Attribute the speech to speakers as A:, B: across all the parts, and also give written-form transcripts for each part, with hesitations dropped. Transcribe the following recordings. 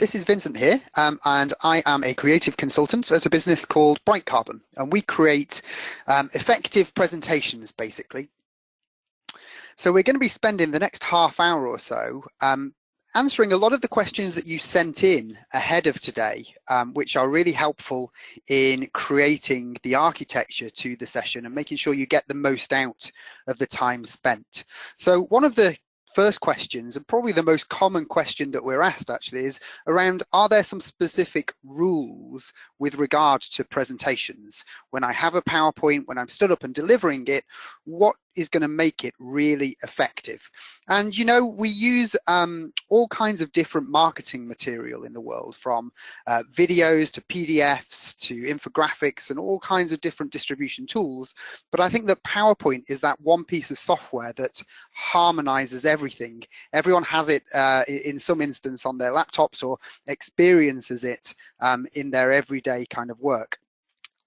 A: this is Vincent here, and I am a creative consultant at a business called Bright Carbon, and we create effective presentations, basically. So we're going to be spending the next half hour or so answering a lot of the questions that you sent in ahead of today, which are really helpful in creating the architecture to the session and making sure you get the most out of the time spent. So one of the first questions, and probably the most common question that we're asked actually, is around, are there some specific rules with regard to presentations? When I have a PowerPoint, when I'm stood up and delivering it, what is going to make it really effective? And you know, we use all kinds of different marketing material in the world, from videos to PDFs to infographics and all kinds of different distribution tools. But I think that PowerPoint is that one piece of software that harmonizes everything. Everyone has it in some instance on their laptops or experiences it in their everyday kind of work.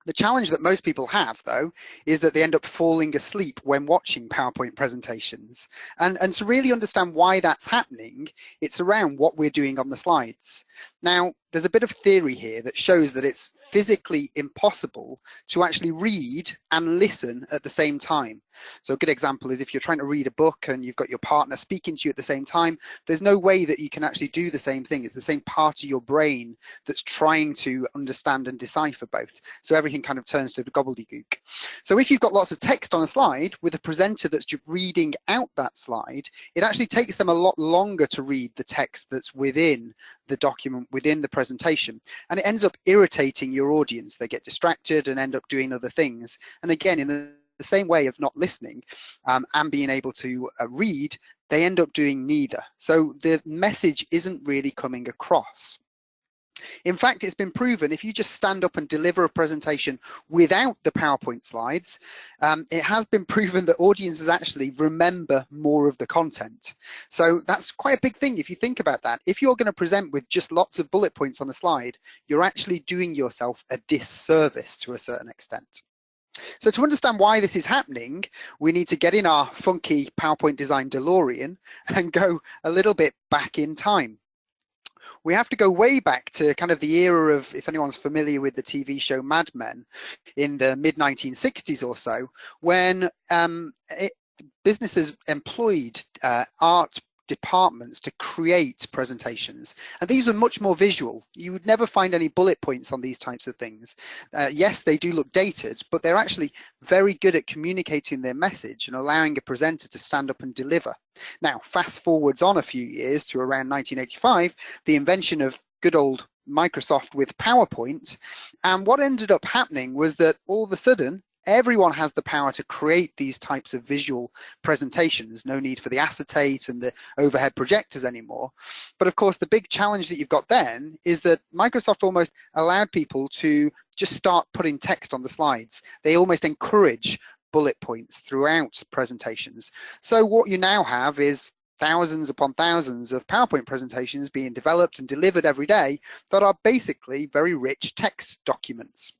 A: The challenge that most people have, though, is that they end up falling asleep when watching PowerPoint presentations. And to really understand why that's happening, it's around what we're doing on the slides. Now, there's a bit of theory here that shows that it's physically impossible to actually read and listen at the same time. So a good example is if you're trying to read a book and you've got your partner speaking to you at the same time, there's no way that you can actually do the same thing. It's the same part of your brain that's trying to understand and decipher both. So everything kind of turns to gobbledygook. So if you've got lots of text on a slide with a presenter that's just reading out that slide, it actually takes them a lot longer to read the text that's within the document, within the presentation, and it ends up irritating your audience. They get distracted and end up doing other things. And again, in the same way of not listening and being able to read, they end up doing neither. So the message isn't really coming across. In fact, it's been proven if you just stand up and deliver a presentation without the PowerPoint slides, it has been proven that audiences actually remember more of the content. So that's quite a big thing if you think about that. If you're going to present with just lots of bullet points on a slide, you're actually doing yourself a disservice to a certain extent. So to understand why this is happening, we need to get in our funky PowerPoint design DeLorean and go a little bit back in time. We have to go way back to kind of the era of, if anyone's familiar with the TV show Mad Men, in the mid-1960s or so, when businesses employed art departments to create presentations, and these were much more visual. You would never find any bullet points on these types of things. Yes, they do look dated, but they're actually very good at communicating their message and allowing a presenter to stand up and deliver. Now, fast forwards on a few years to around 1985, the invention of good old Microsoft with PowerPoint, and what ended up happening was that all of a sudden everyone has the power to create these types of visual presentations. No need for the acetate and the overhead projectors anymore. But of course, the big challenge that you've got then is that Microsoft almost allowed people to just start putting text on the slides. They almost encourage bullet points throughout presentations. So what you now have is thousands upon thousands of PowerPoint presentations being developed and delivered every day that are basically very rich text documents.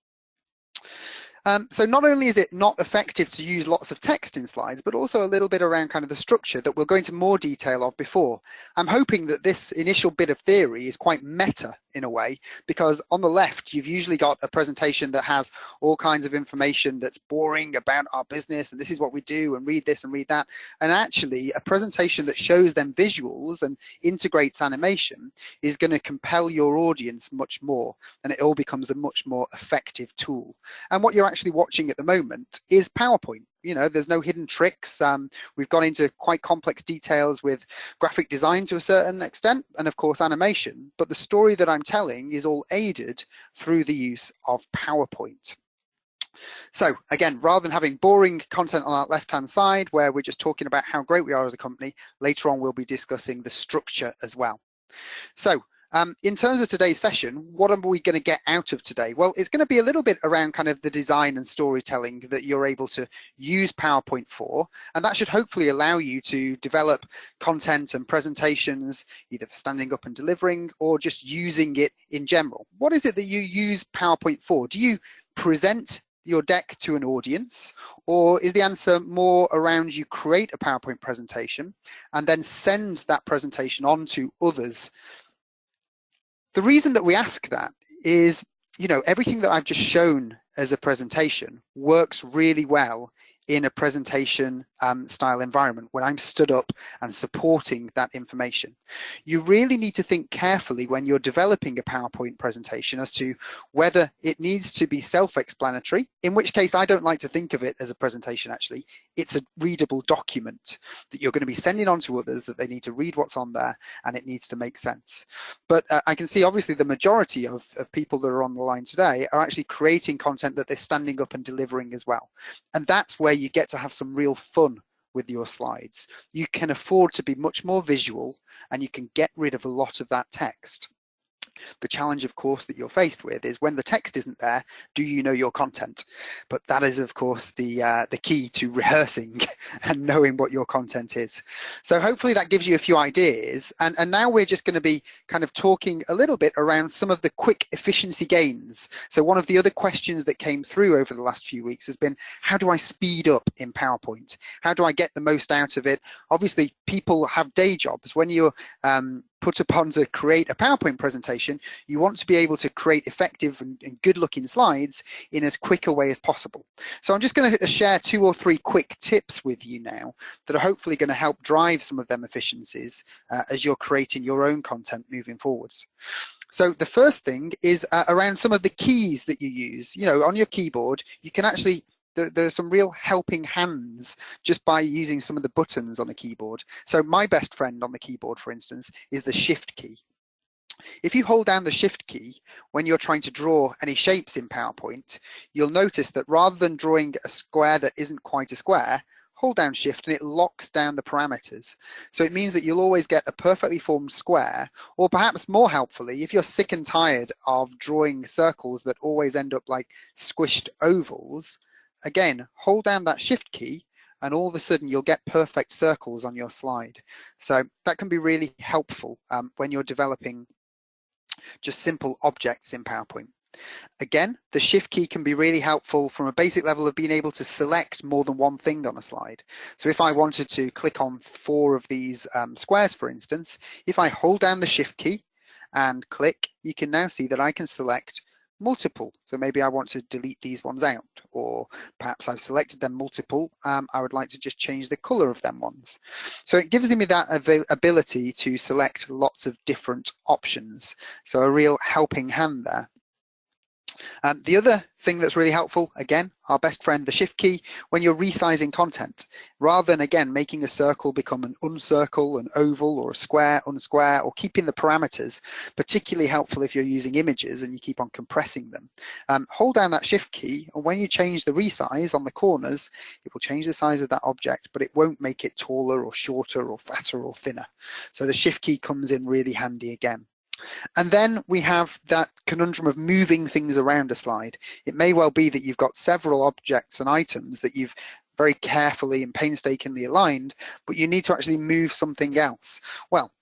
A: So not only is it not effective to use lots of text in slides, but also a little bit around kind of the structure that we'll go into more detail of before. I'm hoping that this initial bit of theory is quite meta in a way, because on the left, you've usually got a presentation that has all kinds of information that's boring about our business, and this is what we do, and read this and read that. And actually, a presentation that shows them visuals and integrates animation is going to compel your audience much more, and it all becomes a much more effective tool. And what you're actually watching at the moment is PowerPoint. You know, there's no hidden tricks. We've gone into quite complex details with graphic design to a certain extent, and of course animation, but the story that I'm telling is all aided through the use of PowerPoint. So again, rather than having boring content on our left-hand side where we're just talking about how great we are as a company, later on we'll be discussing the structure as well. So in terms of today's session, what are we going to get out of today? Well, it's going to be a little bit around kind of the design and storytelling that you're able to use PowerPoint for, and that should hopefully allow you to develop content and presentations, either for standing up and delivering or just using it in general. What is it that you use PowerPoint for? Do you present your deck to an audience, or is the answer more around you create a PowerPoint presentation and then send that presentation on to others The reason that we ask that is, you know, everything that I've just shown as a presentation works really well in a presentation style environment when I'm stood up and supporting that information. You really need to think carefully when you're developing a PowerPoint presentation as to whether it needs to be self-explanatory, in which case I don't like to think of it as a presentation actually. It's a readable document that you're going to be sending on to others, that they need to read what's on there and it needs to make sense. But I can see obviously the majority of people that are on the line today are actually creating content that they're standing up and delivering as well. And that's where you get to have some real fun with your slides. You can afford to be much more visual and you can get rid of a lot of that text. The challenge, of course, that you're faced with is when the text isn't there, do you know your content? But that is, of course, the key to rehearsing and knowing what your content is. So hopefully that gives you a few ideas. And now we're just going to be kind of talking a little bit around some of the quick efficiency gains. So one of the other questions that came through over the last few weeks has been, how do I speed up in PowerPoint? How do I get the most out of it? Obviously, people have day jobs. When you're put upon to create a PowerPoint presentation, you want to be able to create effective and good looking slides in as quick a way as possible. So I'm just going to share 2 or 3 quick tips with you now that are hopefully going to help drive some of them efficiencies as you're creating your own content moving forwards. So the first thing is around some of the keys that you use. You know, on your keyboard, you can actually there's some real helping hands just by using some of the buttons on a keyboard. So my best friend on the keyboard, for instance, is the Shift key. If you hold down the Shift key when you're trying to draw any shapes in PowerPoint, you'll notice that rather than drawing a square that isn't quite a square, hold down Shift and it locks down the parameters. So it means that you'll always get a perfectly formed square, or perhaps more helpfully, if you're sick and tired of drawing circles that always end up like squished ovals, again, hold down that Shift key and all of a sudden you'll get perfect circles on your slide. So that can be really helpful when you're developing just simple objects in PowerPoint. Again, the Shift key can be really helpful from a basic level of being able to select more than one thing on a slide. So if I wanted to click on 4 of these squares, for instance, if I hold down the Shift key and click, you can now see that I can select multiple. So maybe I want to delete these ones out, or perhaps I've selected them multiple. I would like to just change the color of them ones. So it gives me that ability to select lots of different options. So a real helping hand there. The other thing that's really helpful, again, our best friend, the Shift key, when you're resizing content, rather than, again, making a circle become an uncircle, an oval, or a square, unsquare, or keeping the parameters, particularly helpful if you're using images and you keep on compressing them. Hold down that Shift key, and when you change the resize on the corners, it will change the size of that object, but it won't make it taller or shorter or fatter or thinner. So the Shift key comes in really handy again. And then we have that conundrum of moving things around a slide. It may well be that you've got several objects and items that you've very carefully and painstakingly aligned, but you need to actually move something else. Well,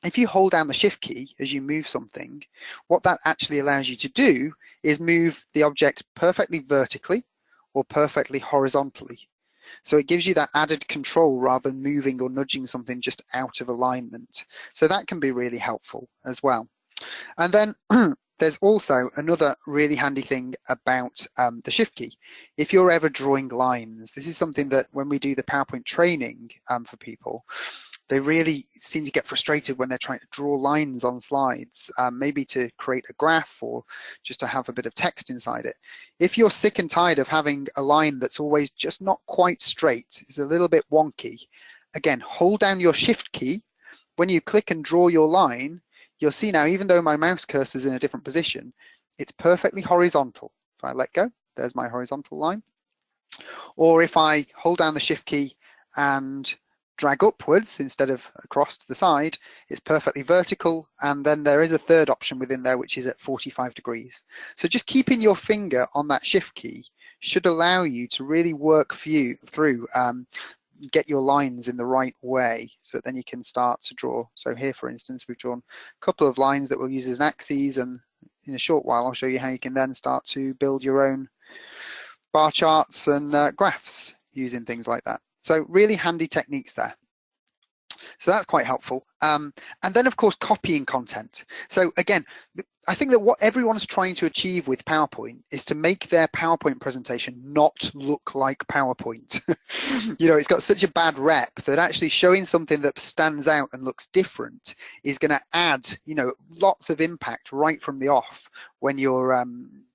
A: if you hold down the Shift key as you move something, what that actually allows you to do is move the object perfectly vertically or perfectly horizontally. So it gives you that added control rather than moving or nudging something just out of alignment. So that can be really helpful as well. And then there's also another really handy thing about the Shift key. If you're ever drawing lines, this is something that when we do the PowerPoint training for people, they really seem to get frustrated when they're trying to draw lines on slides, maybe to create a graph or just to have a bit of text inside it. If you're sick and tired of having a line that's always just not quite straight, it's a little bit wonky, again, hold down your Shift key. When you click and draw your line, you'll see now, even though my mouse cursor is in a different position, it's perfectly horizontal. If I let go, there's my horizontal line. Or if I hold down the Shift key and drag upwards instead of across to the side, it's perfectly vertical, and then there is a third option within there which is at 45 degrees. So just keeping your finger on that Shift key should allow you to really work through get your lines in the right way, so that then you can start to draw. So here, for instance, we've drawn a couple of lines that we'll use as an axes, and in a short while I'll show you how you can then start to build your own bar charts and graphs using things like that. So really handy techniques there. So that's quite helpful. And then, of course, copying content. So again, I think that what everyone's trying to achieve with PowerPoint is to make their PowerPoint presentation not look like PowerPoint. You know, it's got such a bad rep that actually showing something that stands out and looks different is going to add, you know, lots of impact right from the off when you're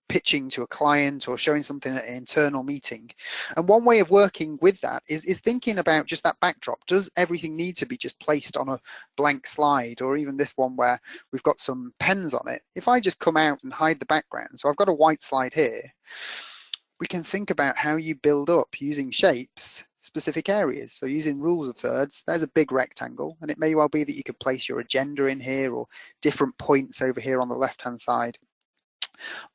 A: pitching to a client or showing something at an internal meeting. And one way of working with that is thinking about just that backdrop. Does everything need to be just placed on a blank slide, or even this one where we've got some pens on it? If I just come out and hide the background, so I've got a white slide here, we can think about how you build up using shapes specific areas. So using rules of thirds, there's a big rectangle, and it may well be that you could place your agenda in here or different points over here on the left hand side.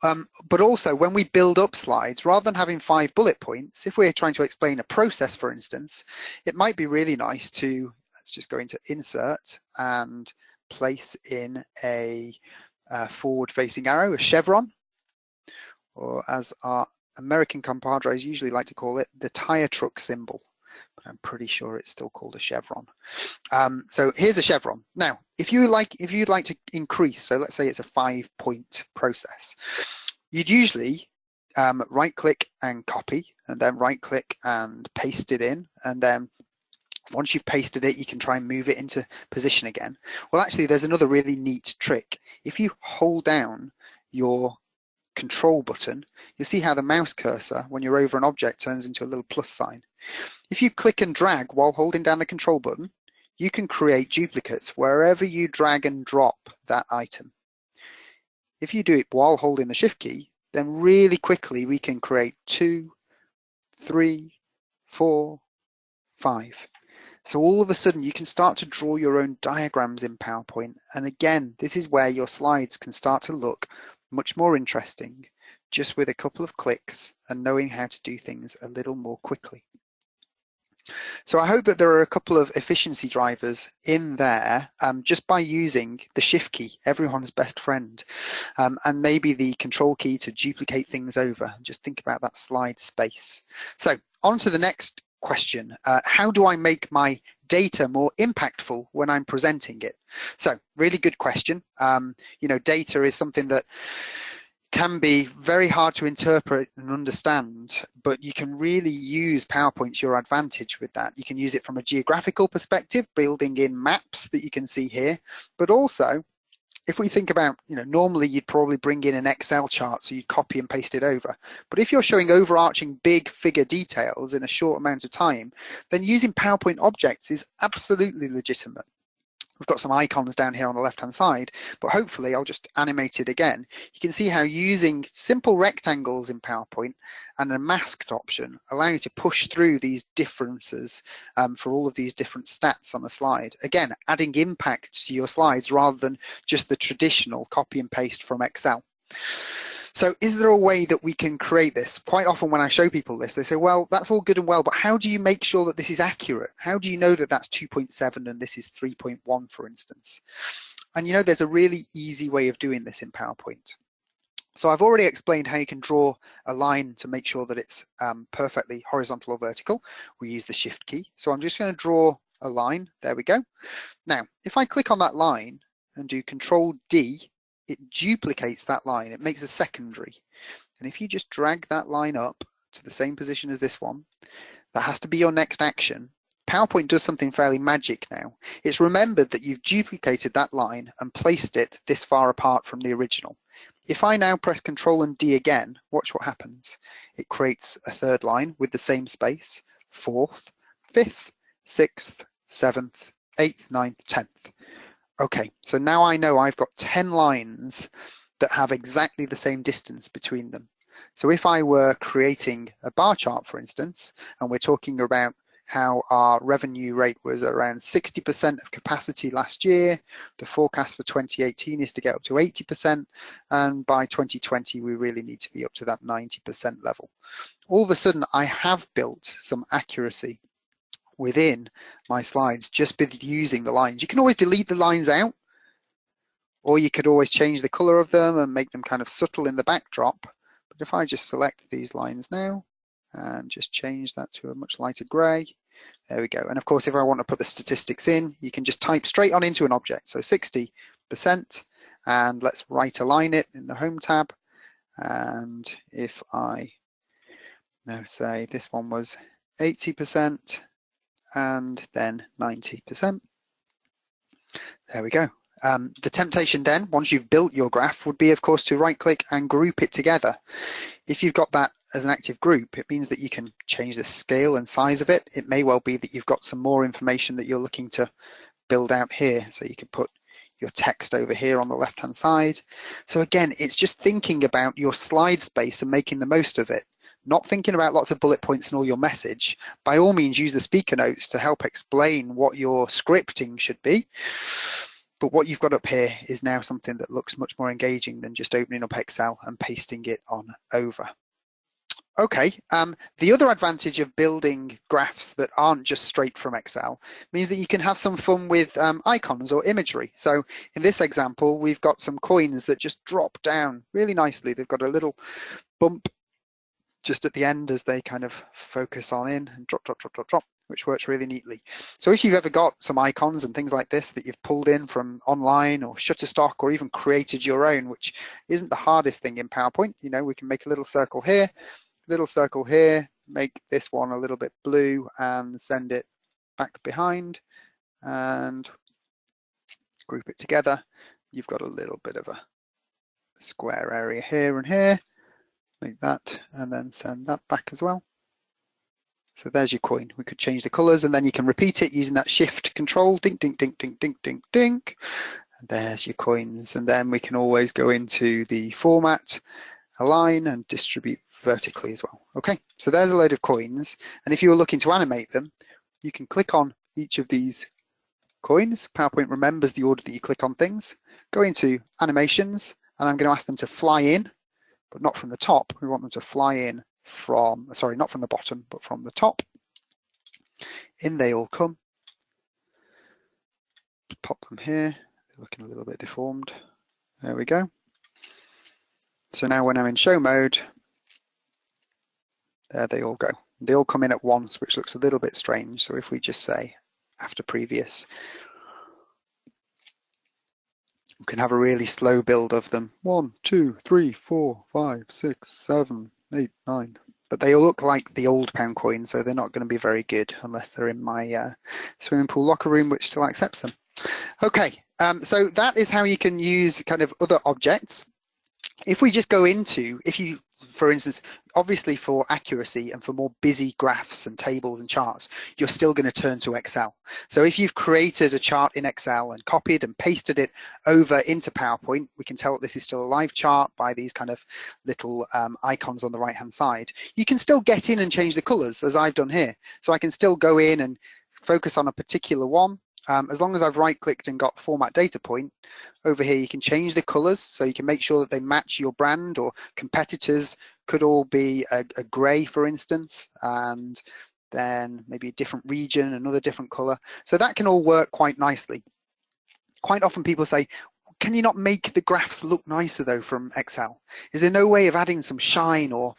A: But also when we build up slides, rather than having 5 bullet points, if we're trying to explain a process, for instance, it might be really nice to, let's just go into insert and place in a forward facing arrow, a chevron, or as our American compadres usually like to call it, the tire truck symbol. But I'm pretty sure it's still called a chevron. So here's a chevron. Now, if you'd like to increase, so let's say it's a 5-point process, you'd usually right-click and copy, and then right-click and paste it in, and then once you've pasted it, you can try and move it into position again. Well, actually, there's another really neat trick. If you hold down your control button, you'll see how the mouse cursor, when you're over an object, turns into a little plus sign. If you click and drag while holding down the control button, you can create duplicates wherever you drag and drop that item. If you do it while holding the shift key, then really quickly we can create 2, 3, 4, 5. So all of a sudden you can start to draw your own diagrams in PowerPoint. And again, this is where your slides can start to look much more interesting, just with a couple of clicks and knowing how to do things a little more quickly. So I hope that there are a couple of efficiency drivers in there just by using the shift key, everyone's best friend, and maybe the control key to duplicate things over. Just think about that slide space. So on to the next question. How do I make my data more impactful when I'm presenting it? So really good question. You know, data is something that can be very hard to interpret and understand, but you can really use PowerPoint to your advantage with that. You can use it from a geographical perspective, building in maps that you can see here, but also if we think about, you know, normally you'd probably bring in an Excel chart, so you'd copy and paste it over. But if you're showing overarching big figure details in a short amount of time, then using PowerPoint objects is absolutely legitimate. We've got some icons down here on the left hand side, but hopefully I'll just animate it again. You can see how using simple rectangles in PowerPoint and a masked option allow you to push through these differences for all of these different stats on a slide. Again, adding impact to your slides rather than just the traditional copy and paste from Excel. So is there a way that we can create this? Quite often when I show people this, they say, well, that's all good and well, but how do you make sure that this is accurate? How do you know that that's 2.7 and this is 3.1, for instance? And you know, there's a really easy way of doing this in PowerPoint. So I've already explained how you can draw a line to make sure that it's perfectly horizontal or vertical. We use the shift key. So I'm just going to draw a line. There we go. Now, if I click on that line and do Control D, it duplicates that line. It makes a secondary. And if you just drag that line up to the same position as this one, that has to be your next action. PowerPoint does something fairly magic now. It's remembered that you've duplicated that line and placed it this far apart from the original. If I now press Control and D again, watch what happens. It creates a third line with the same space, 4th, 5th, 6th, 7th, 8th, 9th, 10th. Okay, so now I know I've got 10 lines that have exactly the same distance between them. So if I were creating a bar chart, for instance, and we're talking about how our revenue rate was around 60% of capacity last year, the forecast for 2018 is to get up to 80%, and by 2020 we really need to be up to that 90% level. All of a sudden I have built some accuracy within my slides just by using the lines. You can always delete the lines out, or you could always change the color of them and make them kind of subtle in the backdrop. But if I just select these lines now and just change that to a much lighter gray, There we go. And of course, if I want to put the statistics in, you can just type straight on into an object. So 60%, and let's right align it in the Home tab. And if I now say this one was 80% and then 90%, there we go. The temptation then, once you've built your graph, would be, of course, to right-click and group it together. If you've got that as an active group, it means that you can change the scale and size of it. It may well be that you've got some more information that you're looking to build out here. So you can put your text over here on the left-hand side. So again, it's just thinking about your slide space and making the most of it. Not thinking about lots of bullet points and all your message. By all means, use the speaker notes to help explain what your scripting should be. But what you've got up here is now something that looks much more engaging than just opening up Excel and pasting it on over. Okay, the other advantage of building graphs that aren't just straight from Excel means that you can have some fun with icons or imagery. So in this example, we've got some coins that just drop down really nicely. They've got a little bump just at the end as they kind of focus on in and drop, drop, drop, drop, drop, which works really neatly. So if you've ever got some icons and things like this that you've pulled in from online or Shutterstock or even created your own, which isn't the hardest thing in PowerPoint, you know, we can make a little circle here, little circle here, make this one a little bit blue and send it back behind and group it together. You've got a little bit of a square area here and here. Make that and then send that back as well. So there's your coin. We could change the colors and then you can repeat it using that shift control. Ding, ding, ding, ding, ding, ding, ding. And there's your coins. And then we can always go into the format, align and distribute vertically as well. Okay, so there's a load of coins. And if you were looking to animate them, you can click on each of these coins. PowerPoint remembers the order that you click on things. Go into animations and I'm going to ask them to fly in, but not from the top. We want them to fly in from, sorry, not from the bottom, but from the top. In they all come. Pop them here. They're looking a little bit deformed. There we go. So now when I'm in show mode, there they all go. They all come in at once, which looks a little bit strange. So if we just say after previous, we can have a really slow build of them. 1, 2, 3, 4, 5, 6, 7, 8, 9. But they all look like the old pound coins, so they're not going to be very good unless they're in my swimming pool locker room, which still accepts them. Okay, so that is how you can use kind of other objects. If we just go into, if you, for instance, obviously for accuracy and for more busy graphs and tables and charts, you're still going to turn to Excel. So if you've created a chart in Excel and copied and pasted it over into PowerPoint, we can tell that this is still a live chart by these kind of little icons on the right hand side. You can still get in and change the colors as I've done here. So I can still go in and focus on a particular one. As long as I've right-clicked and got format data point, over here you can change the colors so you can make sure that they match your brand, or competitors could all be a gray, for instance, and then maybe a different region, another different color. So that can all work quite nicely. Quite often people say, can you not make the graphs look nicer though from Excel? Is there no way of adding some shine? Or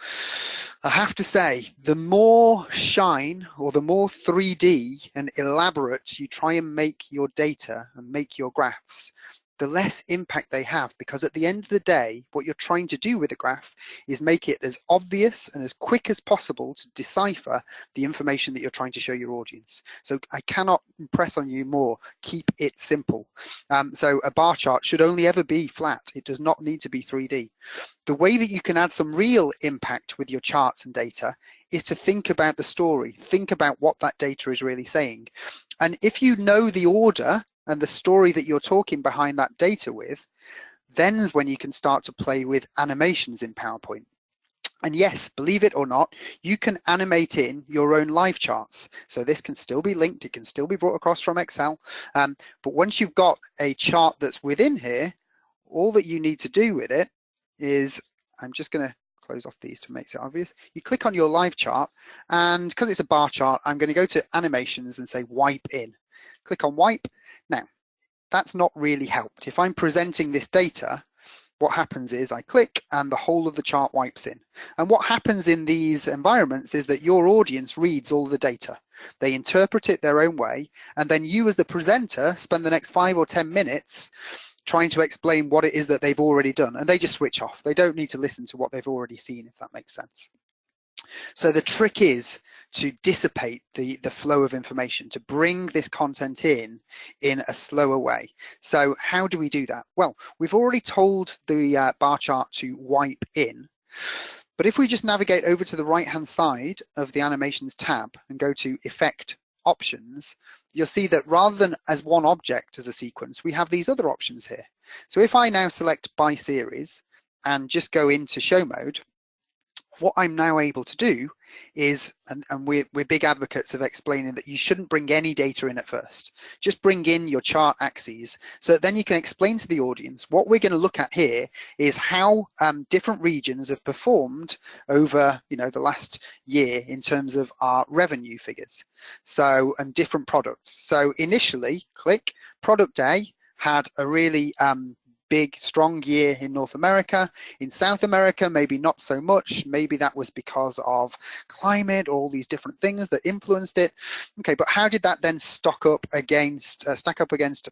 A: I have to say, the more shine or the more 3D and elaborate you try and make your data and make your graphs, the less impact they have, because at the end of the day, what you're trying to do with a graph is make it as obvious and as quick as possible to decipher the information that you're trying to show your audience. So I cannot impress on you more, keep it simple. So a bar chart should only ever be flat. It does not need to be 3D. The way that you can add some real impact with your charts and data is to think about the story, think about what that data is really saying. And if you know the order and the story that you're talking behind that data with, then is when you can start to play with animations in PowerPoint. And yes, believe it or not, you can animate in your own live charts. So this can still be linked, it can still be brought across from Excel. But once you've got a chart that's within here, all that you need to do with it is, I'm just going to close off these to make it obvious. You click on your live chart, and because it's a bar chart, I'm going to go to animations and say wipe in. Click on wipe. Now, that's not really helped. If I'm presenting this data, what happens is I click and the whole of the chart wipes in. And what happens in these environments is that your audience reads all the data. they interpret it their own way, and then you as the presenter spend the next 5 or 10 minutes trying to explain what it is that they've already done, and they just switch off. They don't need to listen to what they've already seen, if that makes sense. So the trick is to dissipate the flow of information, to bring this content in a slower way. So how do we do that? Well, we've already told the bar chart to wipe in, but if we just navigate over to the right-hand side of the animations tab and go to effect options, you'll see that rather than as one object as a sequence, we have these other options here. So if I now select by series and just go into show mode, what I'm now able to do is, and we're big advocates of explaining that you shouldn't bring any data in at first. Just bring in your chart axes, so that then you can explain to the audience what we're going to look at here is how different regions have performed over, the last year in terms of our revenue figures. So, and different products. So initially, click product A had a really big, strong year in North America. In South America, maybe not so much. Maybe that was because of climate, all these different things that influenced it. Okay, but how did that then stack up against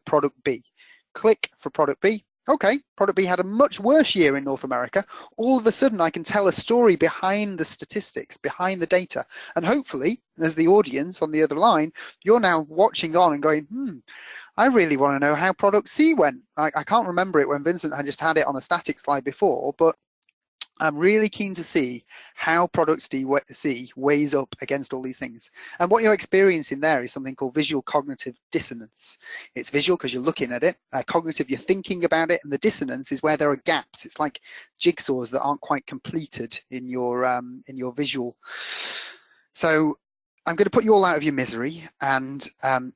A: product B? Click for product B. Okay, product B had a much worse year in North America. All of a sudden, I can tell a story behind the statistics, behind the data. And hopefully, as the audience on the other line, you're now watching on and going, I really want to know how product C went. I can't remember it when Vincent had just had it on a static slide before, but I'm really keen to see how product C weighs up against all these things. And what you're experiencing there is something called visual cognitive dissonance. It's visual because you're looking at it, cognitive, you're thinking about it, and the dissonance is where there are gaps. It's like jigsaws that aren't quite completed in your visual. So I'm going to put you all out of your misery and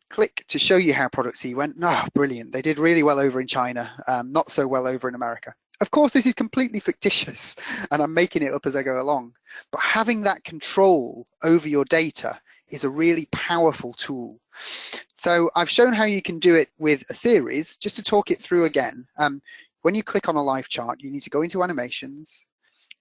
A: click to show you how product C went. Oh, brilliant. They did really well over in China, not so well over in America. Of course, this is completely fictitious and I'm making it up as I go along, but having that control over your data is a really powerful tool. So I've shown how you can do it with a series. Just to talk it through again, when you click on a live chart, you need to go into animations,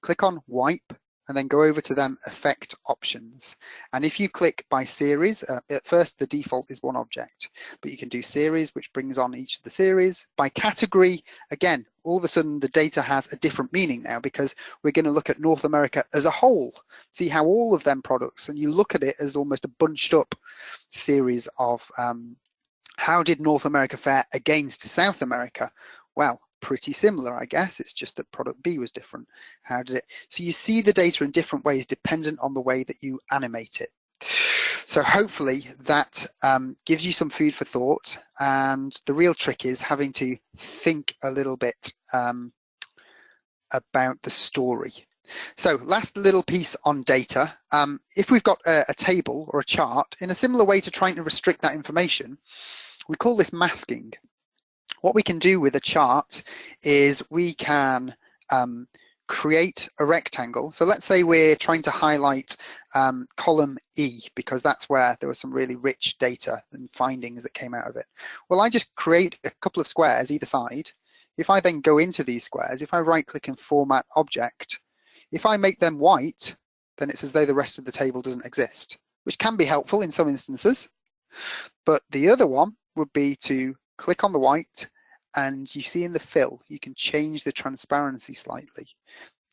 A: click on wipe, and then go over to them effect options. And if you click by series, at first the default is one object, but you can do series, which brings on each of the series. By category, again, all of a sudden the data has a different meaning now because we're going to look at North America as a whole, see how all of them products, and you look at it as almost a bunched up series of how did North America fare against South America? Well, pretty similar, I guess. It's just that product B was different. How did it? So you see the data in different ways dependent on the way that you animate it. So hopefully that gives you some food for thought. And the real trick is having to think a little bit about the story. So last little piece on data. If we've got a table or a chart, in a similar way to trying to restrict that information, we call this masking. What we can do with a chart is we can create a rectangle. So let's say we're trying to highlight column E because that's where there was some really rich data and findings that came out of it. Well, I just create a couple of squares either side. If I then go into these squares, if I right click and format object, if I make them white, then it's as though the rest of the table doesn't exist, which can be helpful in some instances. But the other one would be to click on the white, and you see in the fill, you can change the transparency slightly.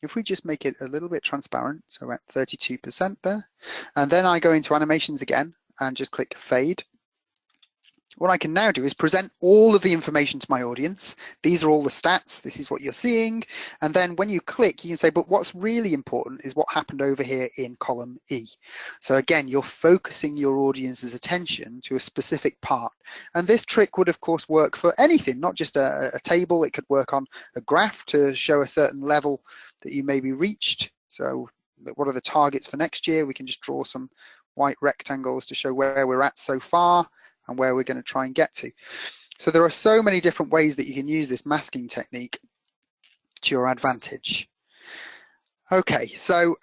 A: If we just make it a little bit transparent, so at 32% there, and then I go into animations again and just click fade. What I can now do is present all of the information to my audience. These are all the stats. This is what you're seeing. And then when you click, you can say, but what's really important is what happened over here in column E. So again, you're focusing your audience's attention to a specific part. And this trick would, of course, work for anything, not just a table. It could work on a graph to show a certain level that you maybe reached. So what are the targets for next year? We can just draw some white rectangles to show where we're at so far and where we're going to try and get to. So there are so many different ways that you can use this masking technique to your advantage. Okay, so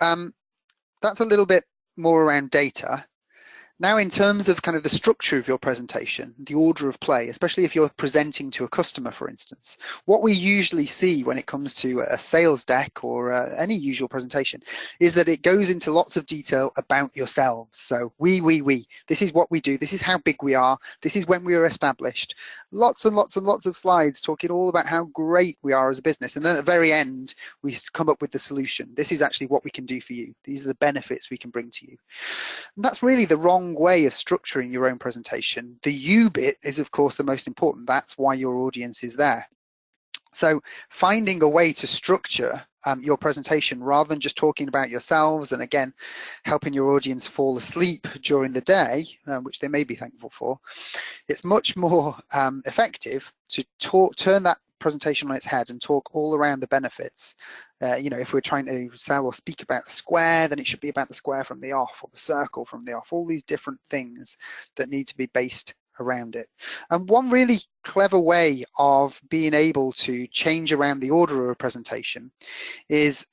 A: that's a little bit more around data. Now, in terms of kind of the structure of your presentation, the order of play, especially if you're presenting to a customer, for instance, what we usually see when it comes to a sales deck or any usual presentation is that it goes into lots of detail about yourselves. So we, this is what we do, this is how big we are, this is when we were established. Lots and lots and lots of slides talking all about how great we are as a business. And then at the very end, we come up with the solution. This is actually what we can do for you. These are the benefits we can bring to you. And that's really the wrong way of structuring your own presentation. The you bit is, of course, the most important. That's why your audience is there. So finding a way to structure your presentation rather than just talking about yourselves and, again, helping your audience fall asleep during the day, which they may be thankful for, it's much more effective to turn that presentation on its head and talk all around the benefits. You know, if we're trying to sell or speak about the square, then it should be about the square from the off, or the circle from the off, all these different things that need to be based around it. And one really clever way of being able to change around the order of a presentation is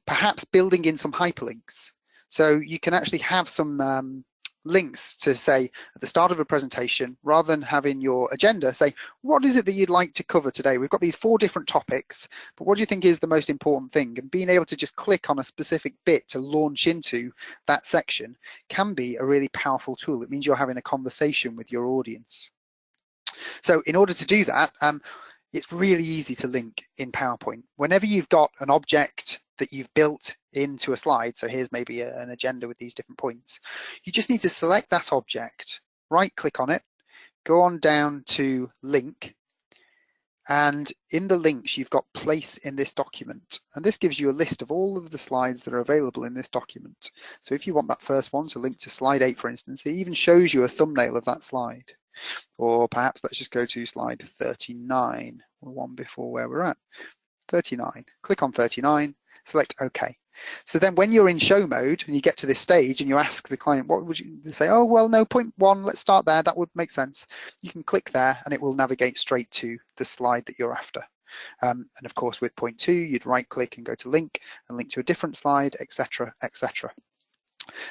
A: perhaps building in some hyperlinks. So you can actually have some links to say at the start of a presentation, rather than having your agenda, say, what is it that you'd like to cover today? We've got these 4 different topics, but what do you think is the most important thing? And being able to just click on a specific bit to launch into that section can be a really powerful tool. It means you're having a conversation with your audience. So in order to do that, it's really easy to link in PowerPoint. Whenever you've got an object that you've built into a slide, so here's maybe an agenda with these different points, you just need to select that object, right click on it, go on down to link, and in the links you've got place in this document, and this gives you a list of all of the slides that are available in this document. So if you want that first one to link to slide 8, for instance, it even shows you a thumbnail of that slide. Or perhaps let's just go to slide 39, or one before where we're at. 39, click on 39, select OK. So then when you're in show mode and you get to this stage and you ask the client, what would you say? Oh, well, no, point 1, let's start there. That would make sense. You can click there and it will navigate straight to the slide that you're after. And of course, with point 2, you'd right click and go to link and link to a different slide, etc., etc.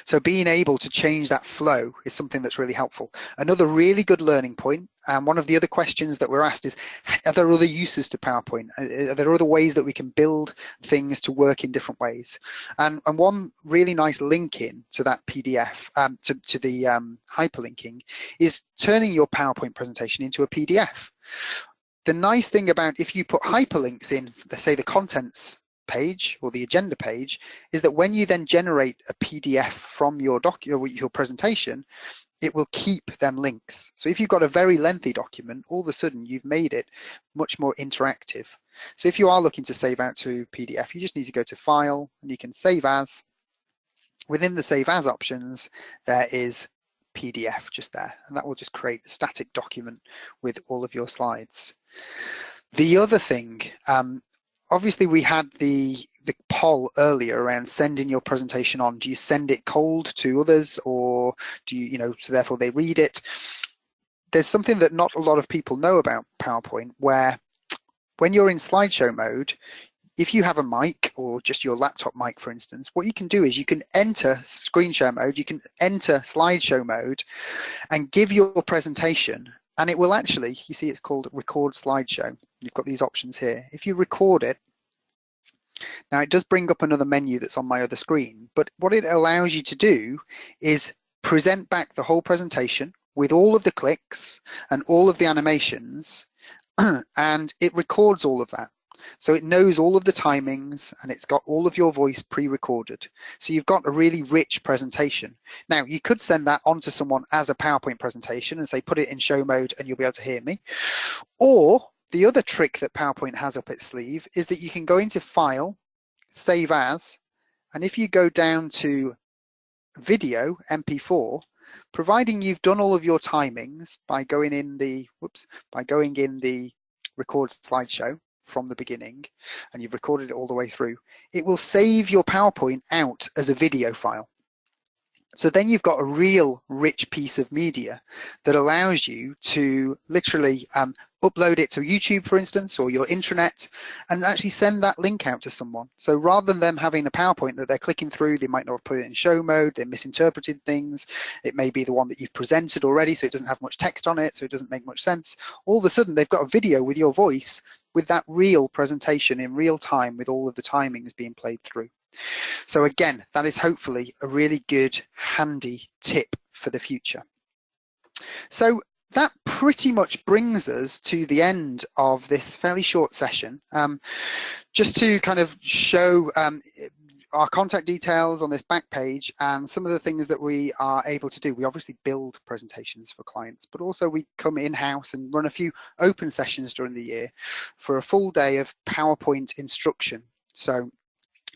A: So being able to change that flow is something that's really helpful. Another really good learning point, and one of the other questions that we're asked is, are there other uses to PowerPoint? Are there other ways that we can build things to work in different ways? And one really nice link in to that PDF, to the hyperlinking, is turning your PowerPoint presentation into a PDF. The nice thing about if you put hyperlinks in, say, the contents page or the agenda page, is that when you then generate a PDF from your presentation, it will keep them links. So if you've got a very lengthy document, all of a sudden you've made it much more interactive. So if you are looking to save out to PDF, you just need to go to File and you can Save As. Within the Save As options, there is PDF just there, and that will just create a static document with all of your slides. The other thing, obviously we had the poll earlier around sending your presentation on. Do you send it cold to others, or do you, so therefore they read it? There's something that not a lot of people know about PowerPoint, where when you're in slideshow mode, if you have a mic or just your laptop mic, for instance, what you can do is you can enter screen share mode, you can enter slideshow mode and give your presentation, and it will actually, you see it's called record slideshow. You've got these options here. If you record it, now it does bring up another menu that's on my other screen, but what it allows you to do is present back the whole presentation with all of the clicks and all of the animations, and it records all of that. So it knows all of the timings and it's got all of your voice pre-recorded. So you've got a really rich presentation. Now you could send that on to someone as a PowerPoint presentation and say, put it in show mode and you'll be able to hear me. Or the other trick that PowerPoint has up its sleeve is that you can go into File, Save As, and if you go down to Video, MP4, providing you've done all of your timings by going in the, record slideshow from the beginning, and you've recorded it all the way through, it will save your PowerPoint out as a video file. So then you've got a real rich piece of media that allows you to literally upload it to YouTube, for instance, or your intranet, and actually send that link out to someone. So rather than them having a PowerPoint that they're clicking through, they might not have put it in show mode, they misinterpreted things, it may be the one that you've presented already, so it doesn't have much text on it, so it doesn't make much sense. All of a sudden, they've got a video with your voice with that real presentation in real time with all of the timings being played through. So again, that is hopefully a really good, handy tip for the future. So that pretty much brings us to the end of this fairly short session. Just to kind of show our contact details on this back page and some of the things that we are able to do. We obviously build presentations for clients, but also we come in-house and run a few open sessions during the year for a full day of PowerPoint instruction. So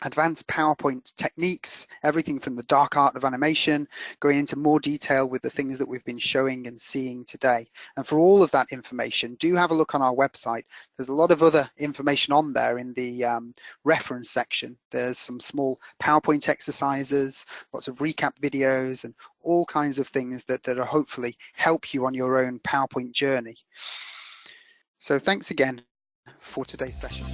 A: advanced PowerPoint techniques, everything from the dark art of animation, going into more detail with the things that we've been showing and seeing today. And for all of that information, do have a look on our website. There's a lot of other information on there in the reference section. There's some small PowerPoint exercises, lots of recap videos, and all kinds of things that are hopefully help you on your own PowerPoint journey. So thanks again for today's session.